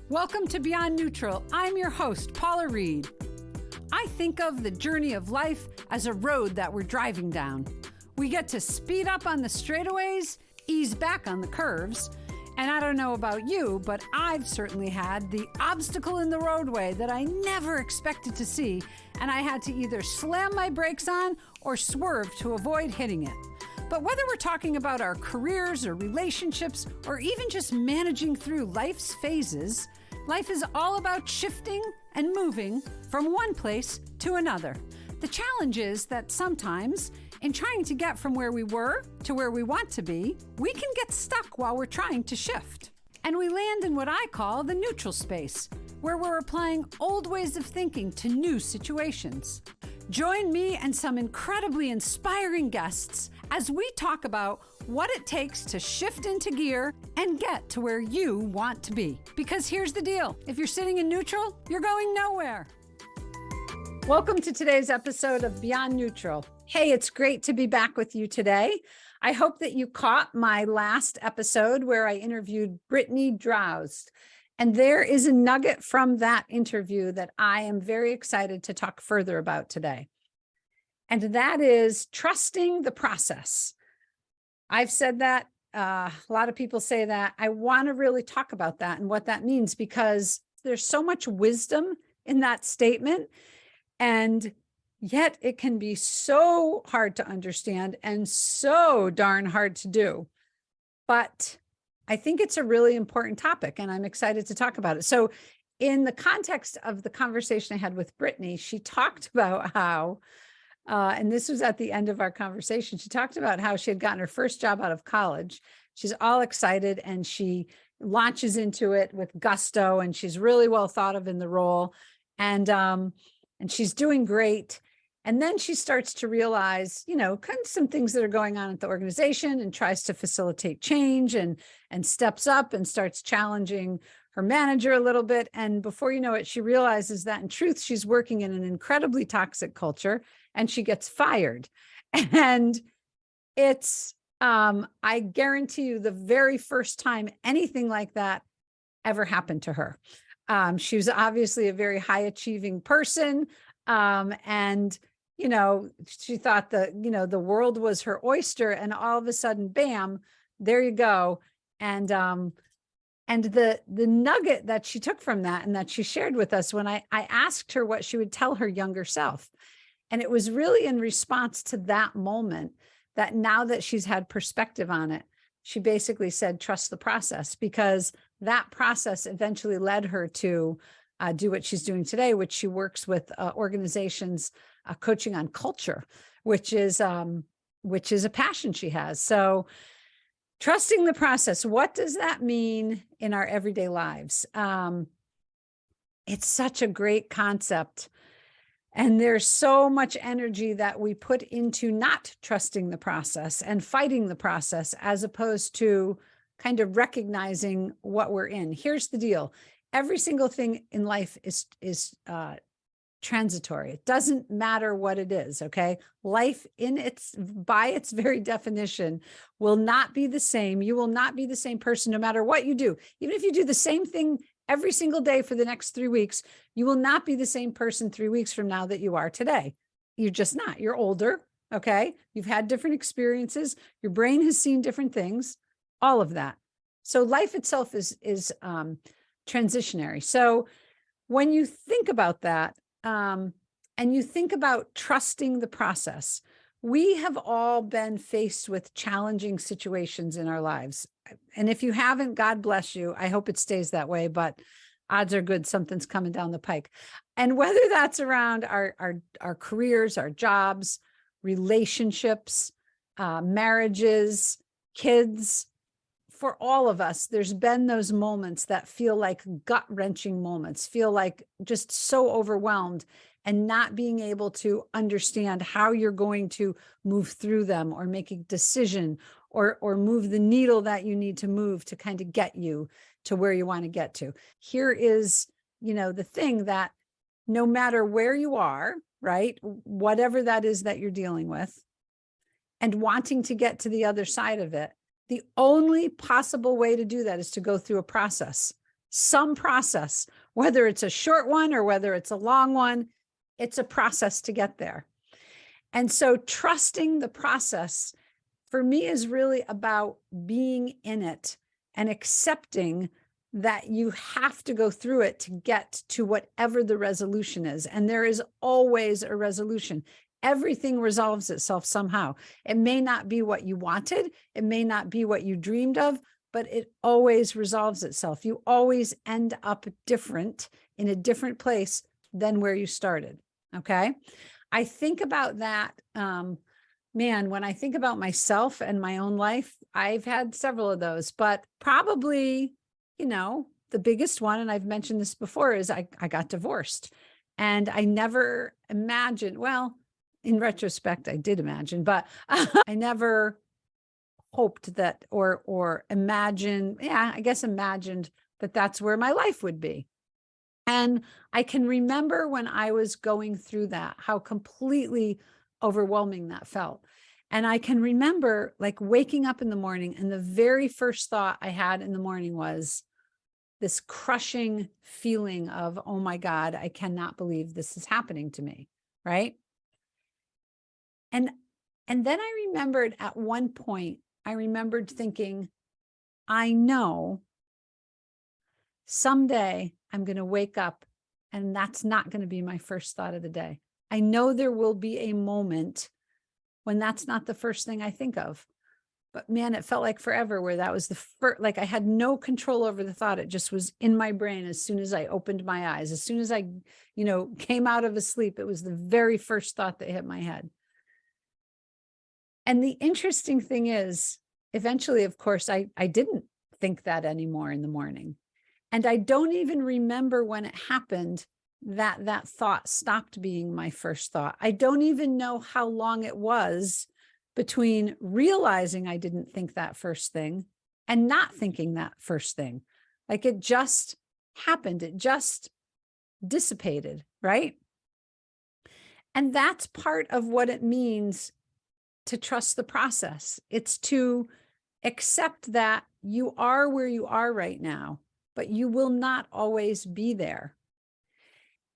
Welcome to Beyond Neutral. I'm your host, Paula Reed. I think of the journey of life as a road that we're driving down. We get to speed up on the straightaways, ease back on the curves, and I don't know about you, but I've certainly had the obstacle in the roadway that I never expected to see, and I had to either slam my brakes on or swerve to avoid hitting it. But whether we're talking about our careers or relationships or even just managing through life's phases, life is all about shifting and moving from one place to another. The challenge is that sometimes, in trying to get from where we were to where we want to be, we can get stuck while we're trying to shift. And we land in what I call the neutral space, where we're applying old ways of thinking to new situations. Join me and some incredibly inspiring guests as we talk about what it takes to shift into gear and get to where you want to be. Because here's the deal, if you're sitting in neutral, you're going nowhere. Welcome to today's episode of Beyond Neutral. Hey, it's great to be back with you today. I hope that you caught my last episode where I interviewed Brittany Drowse. And there is a nugget from that interview that I am very excited to talk further about today. And that is trusting the process. I've said that, a lot of people say that. I want to really talk about that and what that means, because there's so much wisdom in that statement. And yet it can be so hard to understand and so darn hard to do. But I think it's a really important topic and I'm excited to talk about it. So in the context of the conversation I had with Brittany, she talked about how, and this was at the end of our conversation, she talked about how she had gotten her first job out of college. She's all excited and she launches into it with gusto and she's really well thought of in the role. And she's doing great. And then she starts to realize, kind of some things that are going on at the organization and tries to facilitate change and steps up and starts challenging her manager a little bit. And before you know it, she realizes that in truth, she's working in an incredibly toxic culture and she gets fired. And it's, I guarantee you, the very first time anything like that ever happened to her. She was obviously a very high achieving person. And she thought the world was her oyster, and all of a sudden, bam, there you go. And the nugget that she took from that and that she shared with us when I asked her what she would tell her younger self. And it was really in response to that moment that now that she's had perspective on it, she basically said, trust the process, because that process eventually led her to do what she's doing today, which she works with organizations, coaching on culture, which is a passion she has. So trusting the process, what does that mean in our everyday lives? It's such a great concept. And there's so much energy that we put into not trusting the process and fighting the process, as opposed to kind of recognizing what we're in. Here's the deal. Every single thing in life is transitory. It doesn't matter what it is. Okay. Life by its very definition will not be the same. You will not be the same person no matter what you do. Even if you do the same thing every single day for the next 3 weeks, you will not be the same person 3 weeks from now that you are today. You're just not. You're older. Okay. You've had different experiences. Your brain has seen different things, all of that. So life itself is transitionary. So when you think about that, and you think about trusting the process, we have all been faced with challenging situations in our lives. And if you haven't, God bless you. I hope it stays that way, but odds are good something's coming down the pike. And whether that's around our careers, our jobs, relationships, marriages, kids, for all of us, there's been those moments that feel like gut-wrenching moments, feel like just so overwhelmed, and not being able to understand how you're going to move through them or make a decision or move the needle that you need to move to kind of get you to where you want to get to. Here is, the thing that no matter where you are, right, whatever that is that you're dealing with, and wanting to get to the other side of it, the only possible way to do that is to go through a process. some process, whether it's a short one or whether it's a long one, it's a process to get there. And so trusting the process for me is really about being in it and accepting that you have to go through it to get to whatever the resolution is. And there is always a resolution. Everything resolves itself somehow. It may not be what you wanted. It may not be what you dreamed of, but it always resolves itself. You always end up different in a different place than where you started. Okay. I think about that. Man, when I think about myself and my own life, I've had several of those, but probably, the biggest one, and I've mentioned this before, is I got divorced. And I never imagined, well, in retrospect, I did imagine, but I never hoped that or imagined that that's where my life would be. And I can remember when I was going through that, how completely overwhelming that felt. And I can remember like waking up in the morning, and the very first thought I had in the morning was this crushing feeling of, oh my God, I cannot believe this is happening to me, right? And then I remembered at one point, I remembered thinking, I know someday I'm going to wake up and that's not going to be my first thought of the day. I know there will be a moment when that's not the first thing I think of. But man, it felt like forever where that was the first, like I had no control over the thought. It just was in my brain as soon as I opened my eyes. As soon as I, came out of a sleep, it was the very first thought that hit my head. And the interesting thing is, eventually, of course, I didn't think that anymore in the morning. And I don't even remember when it happened that thought stopped being my first thought. I don't even know how long it was between realizing I didn't think that first thing and not thinking that first thing. Like it just happened. It just dissipated, right? And that's part of what it means to trust the process. It's to accept that you are where you are right now, but you will not always be there.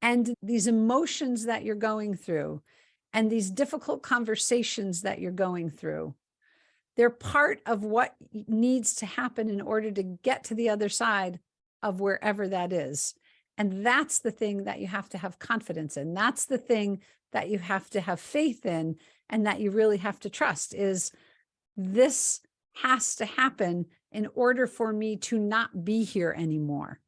And these emotions that you're going through and these difficult conversations that you're going through, they're part of what needs to happen in order to get to the other side of wherever that is. And that's the thing that you have to have confidence in. That's the thing that you have to have faith in and that you really have to trust is this has to happen in order for me to not be here anymore.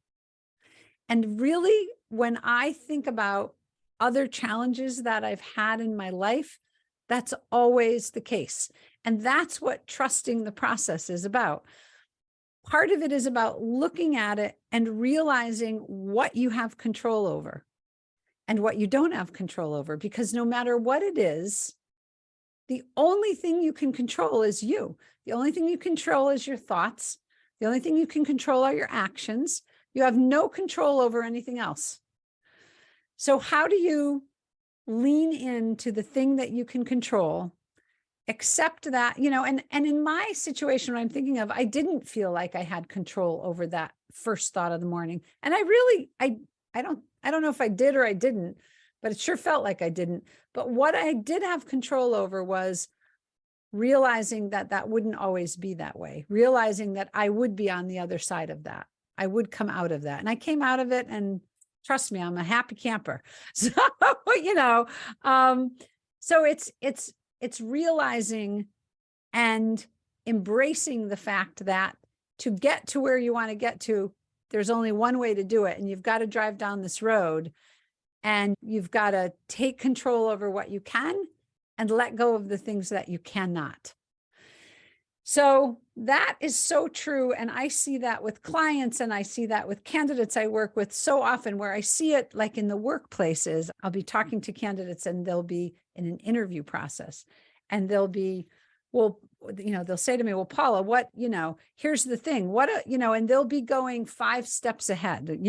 And really, when I think about other challenges that I've had in my life, that's always the case. And that's what trusting the process is about. Part of it is about looking at it and realizing what you have control over and what you don't have control over, because no matter what it is, the only thing you can control is you. The only thing you control is your thoughts. The only thing you can control are your actions. You have no control over anything else. So how do you lean into the thing that you can control, accept that, and in my situation, what I'm thinking of, I didn't feel like I had control over that first thought of the morning. And I don't know if I did or I didn't, but it sure felt like I didn't. But what I did have control over was realizing that that wouldn't always be that way, realizing that I would be on the other side of that. I would come out of that. And I came out of it, and trust me, I'm a happy camper. So, so it's realizing and embracing the fact that to get to where you want to get to, there's only one way to do it. And you've got to drive down this road, and you've got to take control over what you can and let go of the things that you cannot. So that is so true. And I see that with clients, and I see that with candidates I work with so often, where I see it like in the workplaces. I'll be talking to candidates, and they'll be in an interview process, and they'll be, well, they'll say to me, well, Paula, what, here's the thing, and they'll be going 5 steps ahead,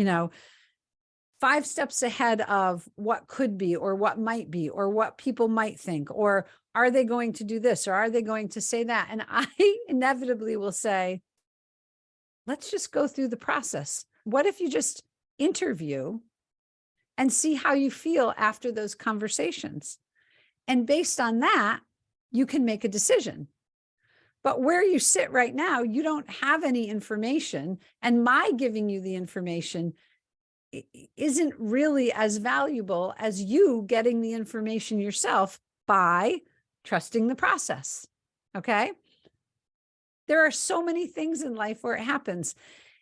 5 steps ahead of what could be, or what might be, or what people might think, or are they going to do this, or are they going to say that? And I inevitably will say, let's just go through the process. what if you just interview and see how you feel after those conversations? And based on that, you can make a decision. But where you sit right now, you don't have any information. And my giving you the information isn't really as valuable as you getting the information yourself by trusting the process. Okay? There are so many things in life where it happens.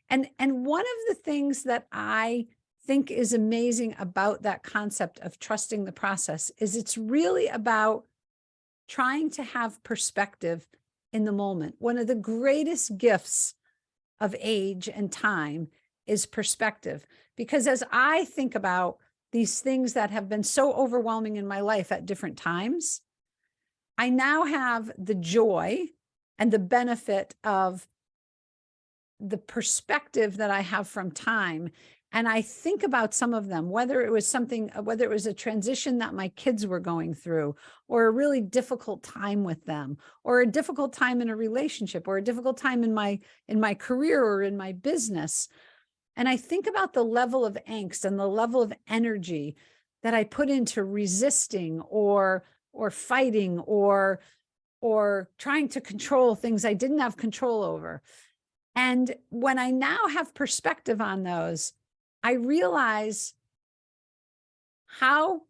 And one of the things that I think is amazing about that concept of trusting the process is it's really about trying to have perspective in the moment. One of the greatest gifts of age and time is perspective. Because as I think about these things that have been so overwhelming in my life at different times, I now have the joy and the benefit of the perspective that I have from time. And I think about some of them, whether it was a transition that my kids were going through, or a really difficult time with them, or a difficult time in a relationship, or a difficult time in my career or in my business. And I think about the level of angst and the level of energy that I put into resisting or fighting or trying to control things I didn't have control over. And when I now have perspective on those, I realize how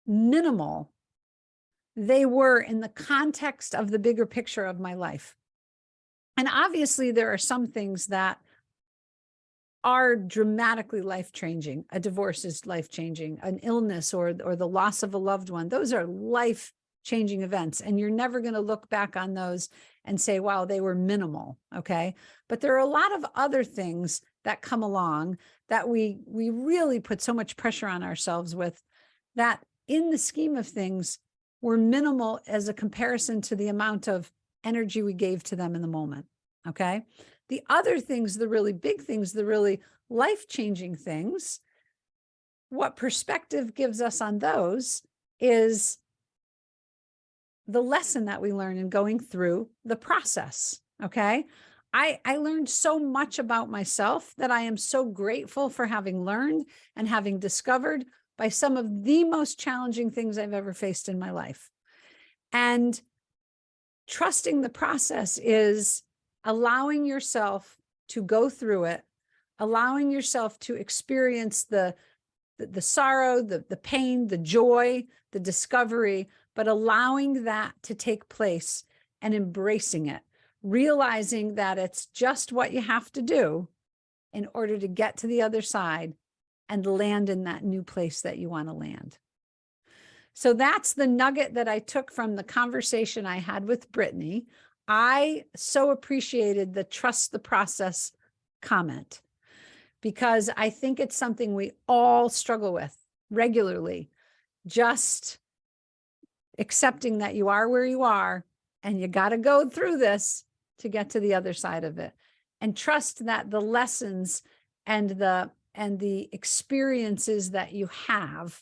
minimal they were in the context of the bigger picture of my life. And obviously, there are some things that are dramatically life-changing. A divorce is life-changing. An illness or the loss of a loved one, those are life-changing events. And you're never going to look back on those and say, wow, they were minimal, okay? But there are a lot of other things that come along that we really put so much pressure on ourselves with, that in the scheme of things, were minimal as a comparison to the amount of energy we gave to them in the moment, okay? The other things, the really big things, the really life-changing things, what perspective gives us on those is the lesson that we learn in going through the process, okay? I learned so much about myself that I am so grateful for having learned and having discovered by some of the most challenging things I've ever faced in my life. And trusting the process is allowing yourself to go through it, allowing yourself to experience the sorrow, the pain, the joy, the discovery, but allowing that to take place and embracing it, realizing that it's just what you have to do in order to get to the other side and land in that new place that you want to land. So that's the nugget that I took from the conversation I had with Brittany. I so appreciated the trust the process comment, because I think it's something we all struggle with regularly, just accepting that you are where you are and you got to go through this to get to the other side of it, and trust that the lessons and the experiences that you have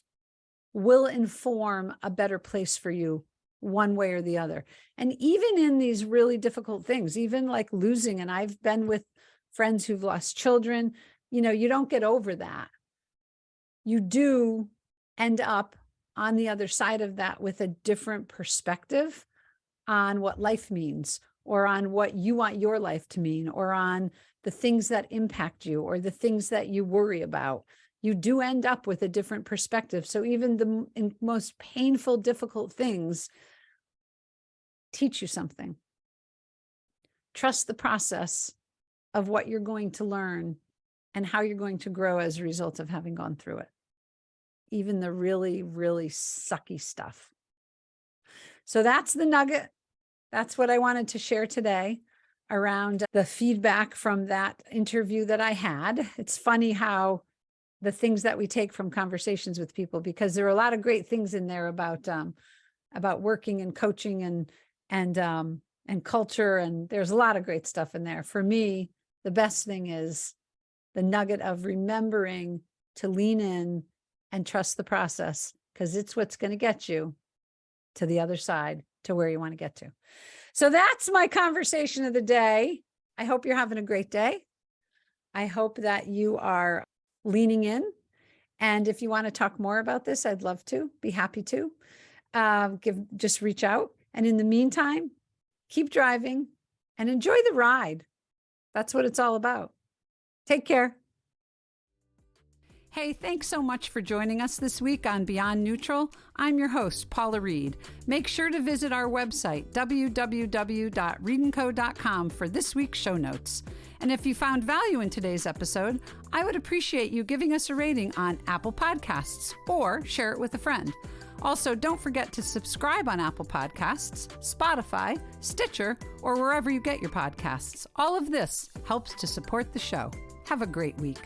will inform a better place for you one way or the other. And even in these really difficult things, even like losing, and I've been with friends who've lost children, you don't get over that. You do end up on the other side of that with a different perspective on what life means, or on what you want your life to mean, or on the things that impact you, or the things that you worry about. You do end up with a different perspective. So even the most painful, difficult things teach you something. Trust the process of what you're going to learn and how you're going to grow as a result of having gone through it. Even the really, really sucky stuff. So that's the nugget. That's what I wanted to share today around the feedback from that interview that I had. It's funny how the things that we take from conversations with people, because there are a lot of great things in there about working and coaching and culture. And there's a lot of great stuff in there. For me, the best thing is the nugget of remembering to lean in and trust the process, because it's what's going to get you to the other side, to where you want to get to. So that's my conversation of the day. I hope you're having a great day. I hope that you are leaning in. And if you want to talk more about this, I'd love to, be happy to. Just reach out. And in the meantime, keep driving and enjoy the ride. That's what it's all about. Take care. Hey, thanks so much for joining us this week on Beyond Neutral. I'm your host, Paula Reed. Make sure to visit our website, www.readandco.com, for this week's show notes. And if you found value in today's episode, I would appreciate you giving us a rating on Apple Podcasts or share it with a friend. Also, don't forget to subscribe on Apple Podcasts, Spotify, Stitcher, or wherever you get your podcasts. All of this helps to support the show. Have a great week.